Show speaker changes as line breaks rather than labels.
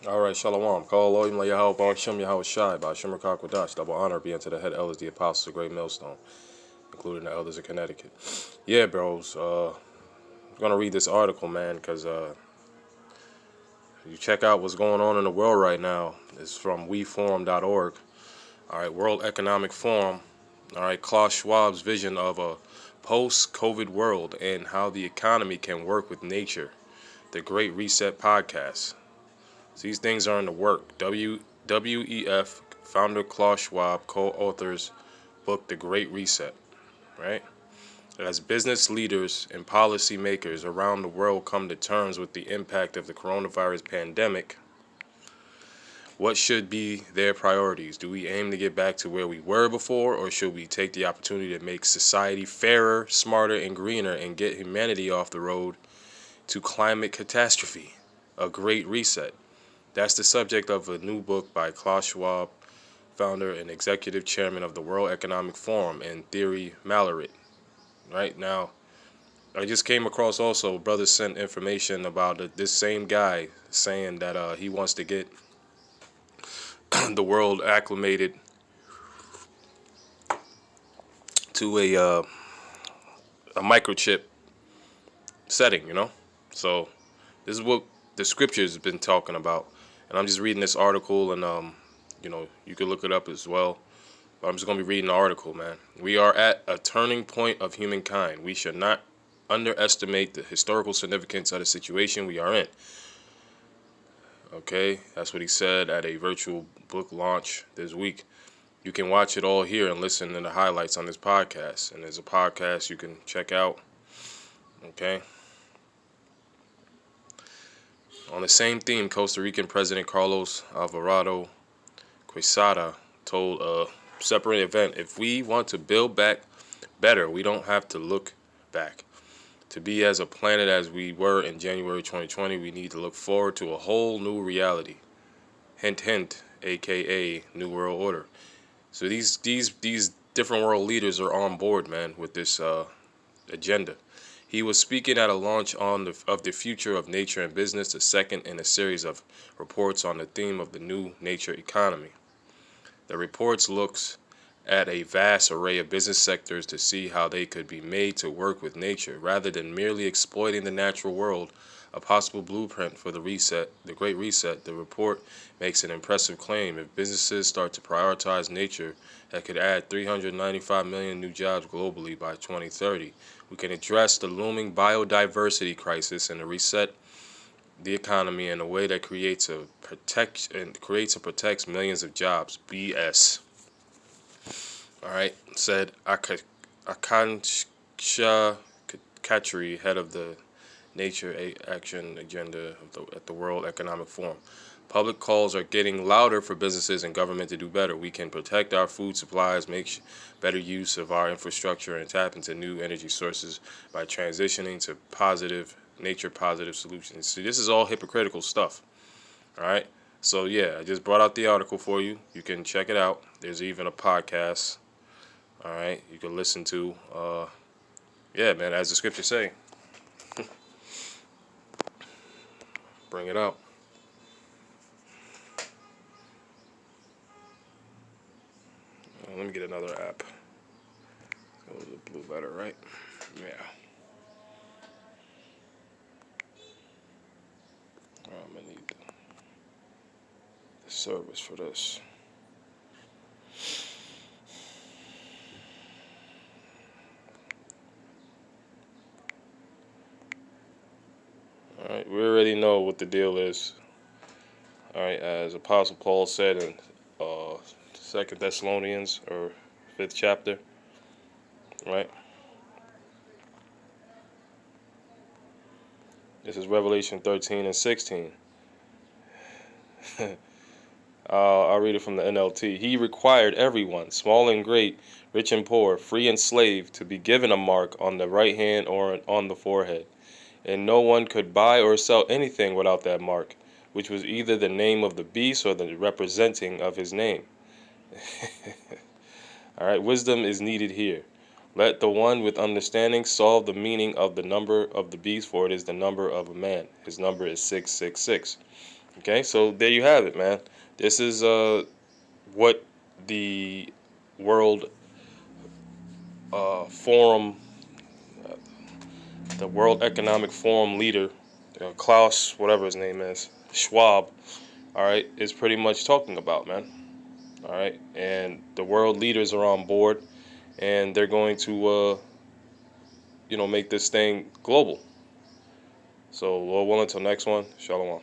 All right, Shalom. Call Elohim Yahweh Bar Shem Yahweh Shai by Shemar Kakwadash. Double honor be unto the head elders, the apostles, the great millstone, including the elders of Connecticut. Yeah, bros. I'm gonna read this article, man, because you check out what's going on in the world right now. It's from weforum.org. All right, World Economic Forum. All right, Klaus Schwab's vision of a post-COVID world and how the economy can work with nature. The Great Reset podcast. So these things are in the work. WEF founder Klaus Schwab co-authors book The Great Reset, right? As business leaders and policymakers around the world come to terms with the impact of the coronavirus pandemic, what should be their priorities? Do we aim to get back to where we were before, or should we take the opportunity to make society fairer, smarter, and greener and get humanity off the road to climate catastrophe? A Great Reset. That's the subject of a new book by Klaus Schwab, founder and executive chairman of the World Economic Forum, and Thierry Malleret. Right now, I just came across also, brother sent information about this same guy saying that he wants to get the world acclimated to a microchip setting, you know? So this is what the scriptures have been talking about. And I'm just reading this article, and you can look it up as well. But I'm just going to be reading the article, man. We are at a turning point of humankind. We should not underestimate the historical significance of the situation we are in. Okay, that's what he said at a virtual book launch this week. You can watch it all here and listen to the highlights on this podcast. And there's a podcast you can check out. Okay. On the same theme, Costa Rican President Carlos Alvarado Quesada told a separate event, if we want to build back better, we don't have to look back. To be as a planet as we were in January 2020, we need to look forward to a whole new reality. Hint, hint, aka New World Order. So these different world leaders are on board, man, with this agenda. He was speaking at a launch of the future of nature and business, the second in a series of reports on the theme of the new nature economy. The reports looks at a vast array of business sectors to see how they could be made to work with nature rather than merely exploiting the natural world, a possible blueprint for the Great Reset. The report makes an impressive claim. If businesses start to prioritize nature, that could add 395 million new jobs globally by 2030. We can address the looming biodiversity crisis and reset the economy in a way that creates and protects millions of jobs. BS. All right, said Akansha Khatri, head of the Nature Action Agenda at the World Economic Forum. Public calls are getting louder for businesses and government to do better. We can protect our food supplies, make better use of our infrastructure, and tap into new energy sources by transitioning to nature-positive solutions. See, this is all hypocritical stuff. All right? So, yeah, I just brought out the article for you. You can check it out. There's even a podcast. All right? You can listen to. Yeah, man, as the scriptures say. Bring it out. Let me get another app. Go to the blue letter, right? Yeah. I'm gonna need the service for this. All right, we already know what the deal is. All right, as Apostle Paul said in 2 Thessalonians or 5th chapter, right? This is Revelation 13 and 16. I'll read it from the NLT. He required everyone, small and great, rich and poor, free and slave, to be given a mark on the right hand or on the forehead. And no one could buy or sell anything without that mark, which was either the name of the beast or the representing of his name. All right, wisdom is needed here. Let the one with understanding solve the meaning of the number of the beast, for it is the number of a man. His number is 666. Okay, so there you have it, man. This is what the World Forum, the World Economic Forum leader, Klaus, whatever his name is, Schwab, all right, is pretty much talking about, man. All right, and the world leaders are on board, and they're going to, make this thing global. So, Lord willing, until next one, shalom.